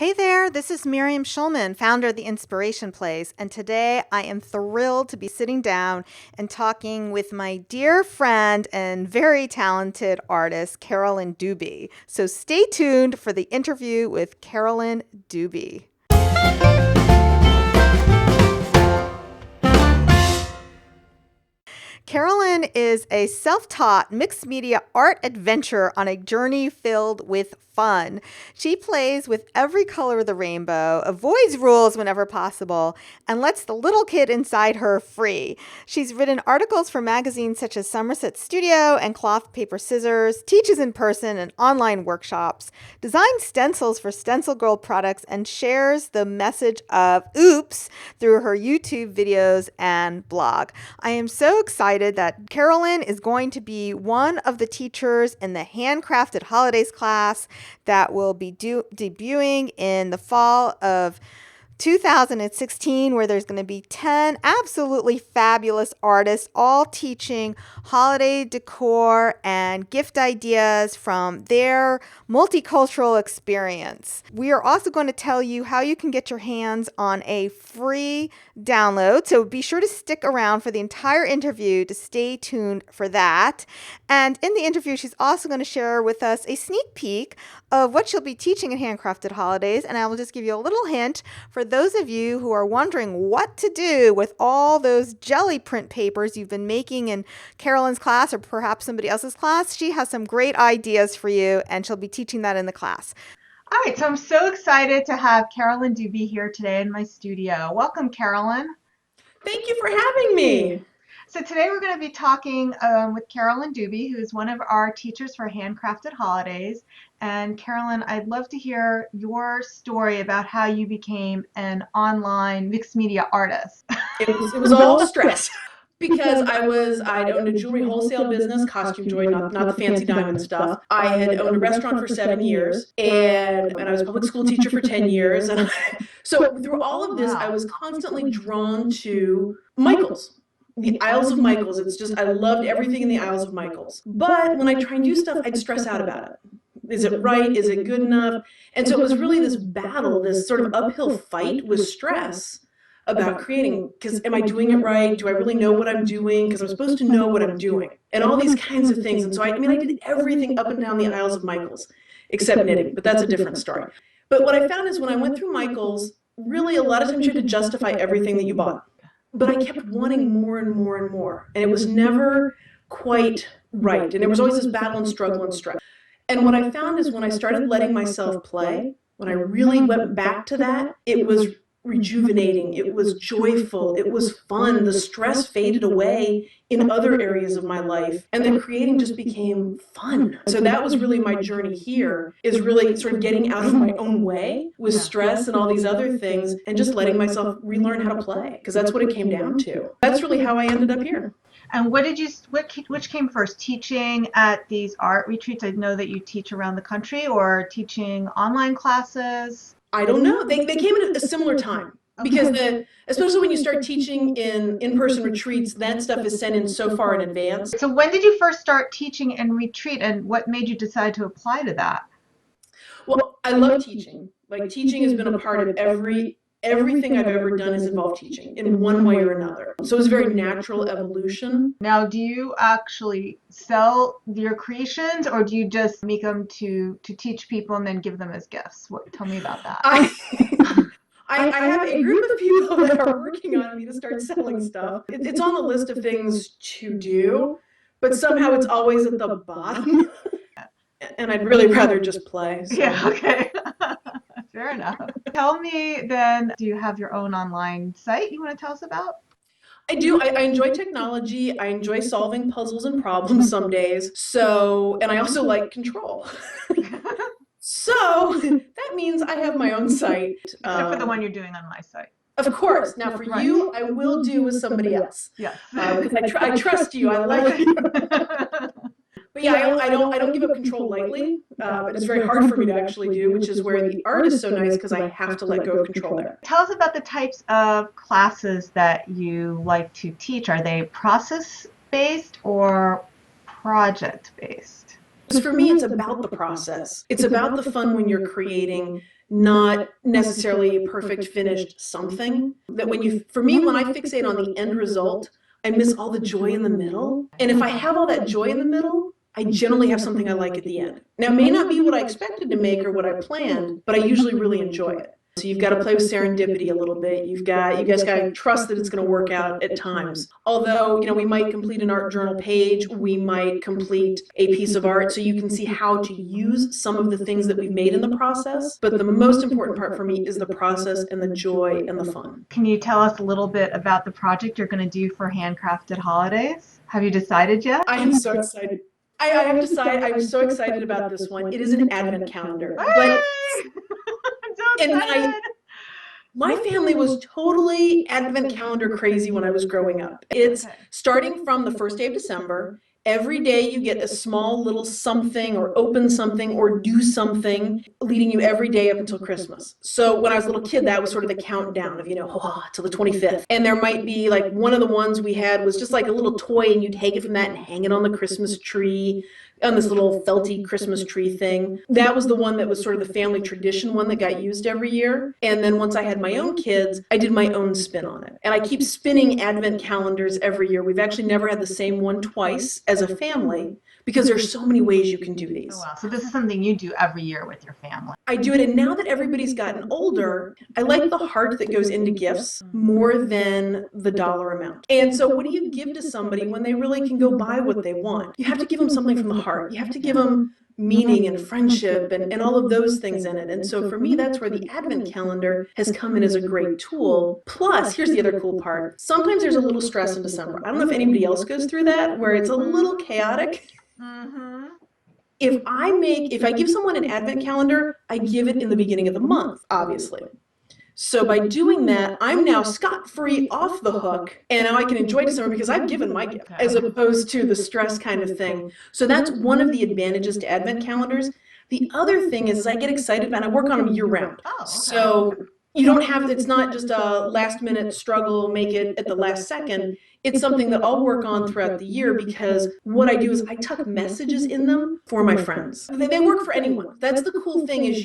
Hey there, this is Miriam Schulman, founder of the Inspiration Place, and today I am thrilled to be sitting down and talking with my dear friend and very talented artist, Carolyn Dubie. So stay tuned for the interview with Carolyn Dubie. Carolyn is a self-taught mixed media art adventurer on a journey filled with fun. She plays with every color of the rainbow, avoids rules whenever possible, and lets the little kid inside her free. She's written articles for magazines such as Somerset Studio and Cloth Paper Scissors, teaches in person and online workshops, designs stencils for Stencil Girl products, and shares the message of oops through her YouTube videos and blog. I am so excited that Carolyn is going to be one of the teachers in the Handcrafted Holidays class that will be debuting in the fall of 2016, where there's going to be 10 absolutely fabulous artists all teaching holiday decor and gift ideas from their multicultural experience. We are also going to tell you how you can get your hands on a free download, so be sure to stick around for the entire interview to stay tuned for that. And in the interview, she's also going to share with us a sneak peek of what she'll be teaching at Handcrafted Holidays, and I will just give you a little hint for those of you who are wondering what to do with all those jelly print papers you've been making in Carolyn's class or perhaps somebody else's class. She has some great ideas for you, and she'll be teaching that in the class. All right, so I'm so excited to have Carolyn Dubie here today in my studio. Welcome, Carolyn. Thank you for having me. So today we're going to be talking with Carolyn Dubie, who is one of our teachers for Handcrafted Holidays. And Carolyn, I'd love to hear your story about how you became an online mixed media artist. It was all stress because I'd owned a jewelry wholesale business, Costume Joy, not the fancy diamond stuff. I had owned a restaurant for 7 years, and I was a public school teacher for 10 years. And so through all of this, I was constantly drawn to Michaels. The Isles of Michaels. It's just, I loved everything in the Isles of Michaels. But when I try and do stuff, I'd stress out about it. Is it right? Is it good enough? And so it was really this battle, this sort of uphill fight with stress about creating, because am I doing it right? Do I really know what I'm doing? Because I'm supposed to know what I'm doing. And all these kinds of things. And so I did everything up and down the Isles of Michaels, except knitting, but that's a different story. But what I found is when I went through Michaels, really a lot of times you had to justify everything that you bought. But I kept wanting more and more and more. And it was never quite right. And there was always this battle and struggle and stress. And what I found is when I started letting myself play, when I really went back to that, it was rejuvenating. It was joyful. It was fun. The stress faded away in other areas of my life. And then creating just became fun. So that was really my journey here, is really sort of getting out of my own way with stress and all these other things and just letting myself relearn how to play, because that's what it came down to. That's really how I ended up here. And which came first, teaching at these art retreats? I know that you teach around the country, or teaching online classes? I don't know. They came at a similar time, because especially when you start teaching in-person retreats, that stuff is sent in so far in advance. So when did you first start teaching in retreat, and what made you decide to apply to that? Well, I love teaching. Like, teaching has been a part of everything I've ever done has involved teaching in one way or another. So it's a very natural evolution. Now, do you actually sell your creations, or do you just make them to teach people and then give them as gifts? Tell me about that. I have a group of people that are working on me to start selling stuff. It's on the list of things to do, but somehow it's always at the bottom. And I'd really rather just play. So. Yeah, okay. Fair enough. Tell me then, do you have your own online site you want to tell us about? I do. I enjoy technology. I enjoy solving puzzles and problems some days. So, and I also like control. So that means I have my own site. Except for the one you're doing on my site. Of course. Now for you, I will do with somebody else. Yeah. Because I trust you. I like you. But yeah, I don't give up control lightly, but it's very hard for me to actually do, which is where the art is so nice, because I have to let go of control there. Tell us about the types of classes that you like to teach. Are they process-based or project-based? For me, it's about the process. It's about the fun when you're creating. not necessarily a perfect finished something. That for me, when I fixate on the end result, I miss all the joy in the middle. And if I have all that joy in the middle, I generally have something I like at the end. Now, it may not be what I expected to make or what I planned, but I usually really enjoy it. So you've got to play with serendipity a little bit. You guys got to trust that it's going to work out at times. Although, we might complete an art journal page, we might complete a piece of art so you can see how to use some of the things that we've made in the process. But the most important part for me is the process and the joy and the fun. Can you tell us a little bit about the project you're going to do for Handcrafted Holidays? Have you decided yet? I am so excited. I have decided. I'm so excited about this one. It is an advent calendar. But my family was totally advent calendar crazy when I was growing up. It's starting from the first day of December. Every day you get a small little something or open something or do something leading you every day up until Christmas. So when I was a little kid, that was sort of the countdown of, till the 25th. And there might be like one of the ones we had was just like a little toy and you take it from that and hang it on the Christmas tree, on this little felty Christmas tree thing. That was the one that was sort of the family tradition one that got used every year. And then once I had my own kids, I did my own spin on it. And I keep spinning advent calendars every year. We've actually never had the same one twice as a family because there's so many ways you can do these. Oh, wow. So this is something you do every year with your family. I do it, and now that everybody's gotten older, I like the heart that goes into gifts more than the dollar amount. And so what do you give to somebody when they really can go buy what they want? You have to give them something from the heart. You have to give them meaning and friendship and all of those things in it. And so for me, that's where the advent calendar has come in as a great tool. Plus, here's the other cool part. Sometimes there's a little stress in December. I don't know if anybody else goes through that, where it's a little chaotic. Mm-hmm. If I give someone an advent calendar, I give it in the beginning of the month, obviously. So by doing that, I'm now scot-free off the hook, and now I can enjoy December because I've given my gift, as opposed to the stress kind of thing. So that's one of the advantages to advent calendars. The other thing is I get excited and I work on them year-round. Oh, okay. So you don't have, it's not just a last-minute struggle, make it at the last second. It's something that I'll work on throughout the year because what I do is I tuck messages in them for my friends. They work for anyone. That's the cool thing is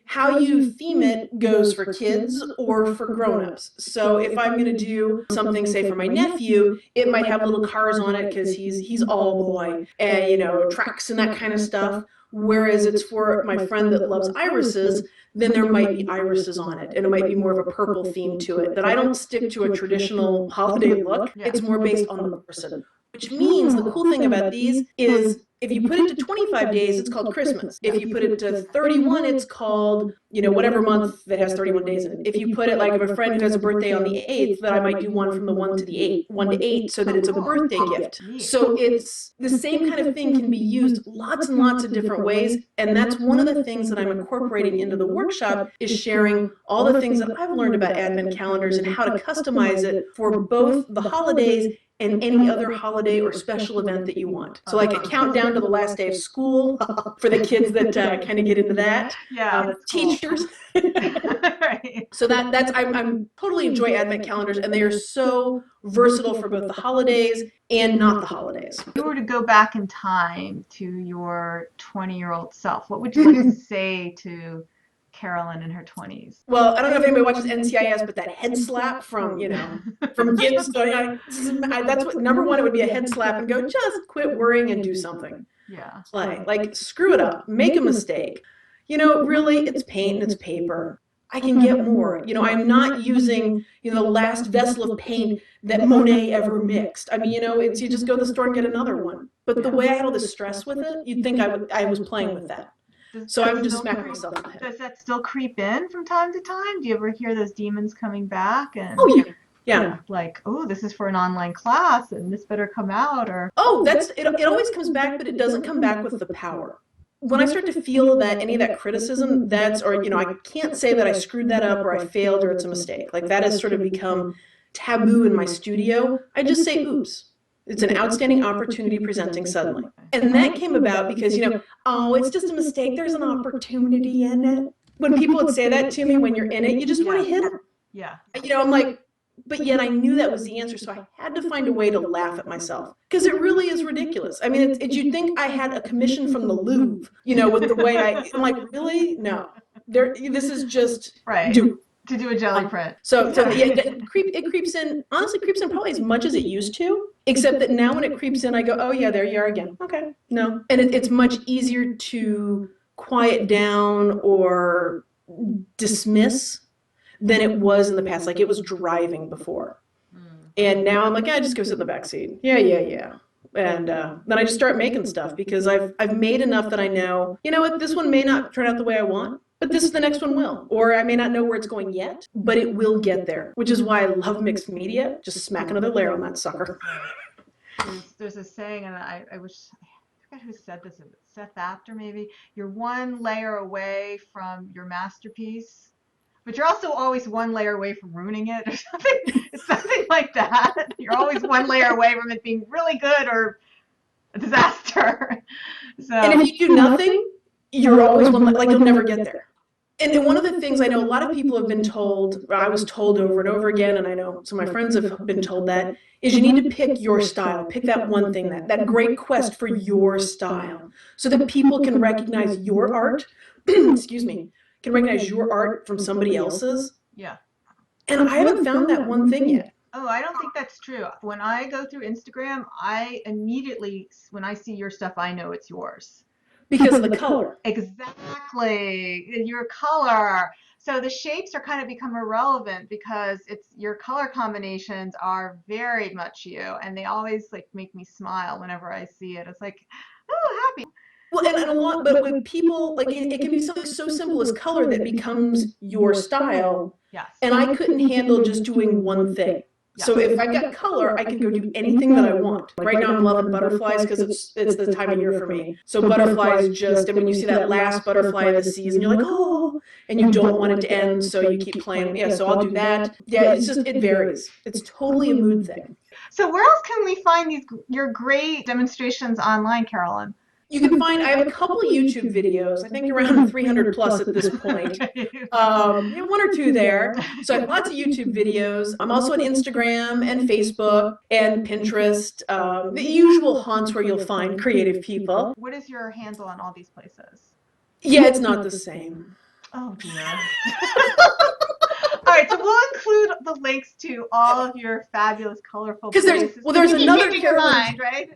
how you theme it goes for kids or for grown-ups. So if I'm going to do something, say, for my nephew, it might have little cars on it because he's all boy and, tracks and that kind of stuff. Whereas it's for my friend that loves irises, then there might be irises on it, and it might be more of a purple theme to it. That I don't stick to a traditional holiday look. It's more based on the person. Which means the cool thing about these is if you put it to 25 days, it's called Christmas. If you put it to 31, it's called, whatever month that has 31 days in it. If you put it like if a friend who has a birthday on the 8th, that I might do one from the 1 to the 8, 1 to 8, so that it's a birthday gift. So it's the same kind of thing can be used lots and lots of different ways. And that's one of the things that I'm incorporating into the workshop is sharing all the things that I've learned about advent calendars and how to customize it for both the holidays and any other holiday or special event that you want. So like a countdown to the last day of school for the kids that kind of get into that. Yeah, teachers. Right. So I'm totally enjoy advent calendars, and they are so versatile for both the holidays and not the holidays. If you were to go back in time to your 20-year-old self, what would you like to say to Carolyn in her 20s? Well, I don't know if anybody watches NCIS, but that head slap from Gibbs going, that's what, number one, it would be a head slap and go, just quit worrying and do something. Yeah. Play. Like, screw it up. Make a mistake. Really, it's paint and it's paper. I can get more. I'm not using, the last vessel of paint that Monet ever mixed. I mean, it's you just go to the store and get another one. But the way I had all the stress with it, you'd think I was playing with that. So I would just smack myself in the head. Does that still creep in from time to time? Do you ever hear those demons coming back? And oh, yeah. Yeah. Like, oh, this is for an online class and this better come out, or it always comes back, but it doesn't come back with the power. When I start to feel that any of that criticism, I can't say that I screwed that up or I failed or it's a mistake. Like that has sort of become taboo in my studio. I just say, oops. It's an outstanding opportunity presenting suddenly. And that came about because, it's just a mistake. There's an opportunity in it. When people would say that to me when you're in it, you just want to hit them. Yeah. I'm like, but yet I knew that was the answer. So I had to find a way to laugh at myself because it really is ridiculous. I mean, you'd think I had a commission from the Louvre, with the way I'm like, really? No. This is just Right. do. To do a jelly print. So yeah, it creeps in. Honestly, creeps in probably as much as it used to. Except that now when it creeps in, I go, oh yeah, there you are again. Okay, no, and it's much easier to quiet down or dismiss than it was in the past. Like it was driving before, and now I'm like, I just go sit in the back seat. Yeah. And then I just start making stuff because I've made enough that I know, you know what, this one may not turn out the way I want, but the next one will. Or I may not know where it's going yet, but it will get there, which is why I love mixed media. Just smack another layer on that sucker. There's a saying, and I wish, I forget who said this, Seth Apter maybe, you're one layer away from your masterpiece, but you're also always one layer away from ruining it or something. It's something like that. You're always one layer away from it being really good or a disaster. So, and if you do nothing, you're always one, like you'll never get there. And one of the things I know a lot of people have been told, I was told over and over again, and I know some of my friends have been told that, is you need to pick your style. Pick that one thing, that great quest for your style, so that people can recognize your art, excuse me, can recognize your art from somebody else's. Yeah. And I haven't found that one thing yet. Oh, I don't think that's true. When I go through Instagram, I immediately, when I see your stuff, I know it's yours. Because of the color. Exactly. Your color. So the shapes are kind of become irrelevant because it's your color combinations are very much you, and they always like make me smile whenever I see it. It's like, oh, happy. Well, and a lot, but with people, like it can be something so simple as color that becomes your style. Yes. And I couldn't handle just doing one thing. So if I got color, I can go do anything that I want. Right now I'm loving butterflies because it's the time of year for me. So butterflies just, and when you see that last butterfly of the season, you're like, oh, and you don't want it to end, so you keep playing. Yeah, so I'll do that. Yeah, it's just, it varies. It's totally a mood thing. So where else can we find your great demonstrations online, Carolyn? You can find, I have a couple of YouTube videos, I think around 300 plus at this point. One or two there. So I have lots of YouTube videos. I'm also on Instagram and Facebook and Pinterest, the usual haunts where you'll find creative people. What is your handle on all these places? Yeah, it's not the same. Oh, dear. All right, so we'll include the links to all of your fabulous, colorful places. There's another Carolyn, mind, right?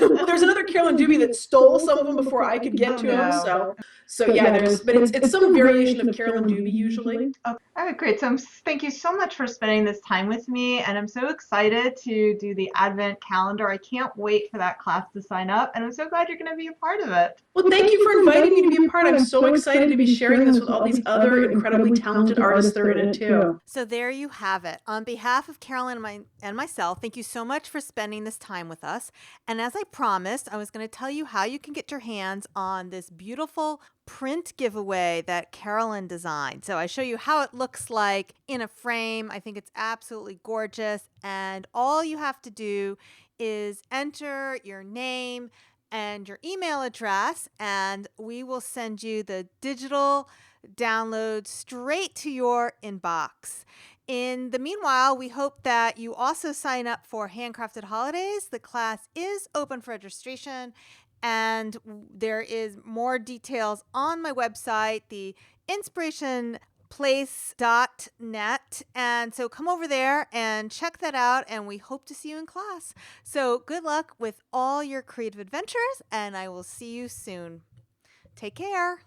Well, there's another Carolyn Dubie that stole some of them before I could get to them. So yeah, but it's some variation of Carolyn Dubie usually. Okay. All right, great. So thank you so much for spending this time with me, and I'm so excited to do the Advent calendar. I can't wait for that class to sign up, and I'm so glad you're going to be a part of it. Well, thank you for inviting me to be a part. I'm so excited to be sharing this with all these other incredibly talented artists that are in it too. So there you have it. On behalf of Carolyn and myself, thank you so much for spending this time with us. And as I promised, I was going to tell you how you can get your hands on this beautiful print giveaway that Carolyn designed. So I show you how it looks like in a frame. I think it's absolutely gorgeous. And all you have to do is enter your name and your email address, and we will send you the digital download straight to your inbox. In the meanwhile, we hope that you also sign up for Handcrafted Holidays. The class is open for registration, and there is more details on my website, the inspirationplace.net. And so come over there and check that out, and we hope to see you in class. So good luck with all your creative adventures, and I will see you soon. Take care.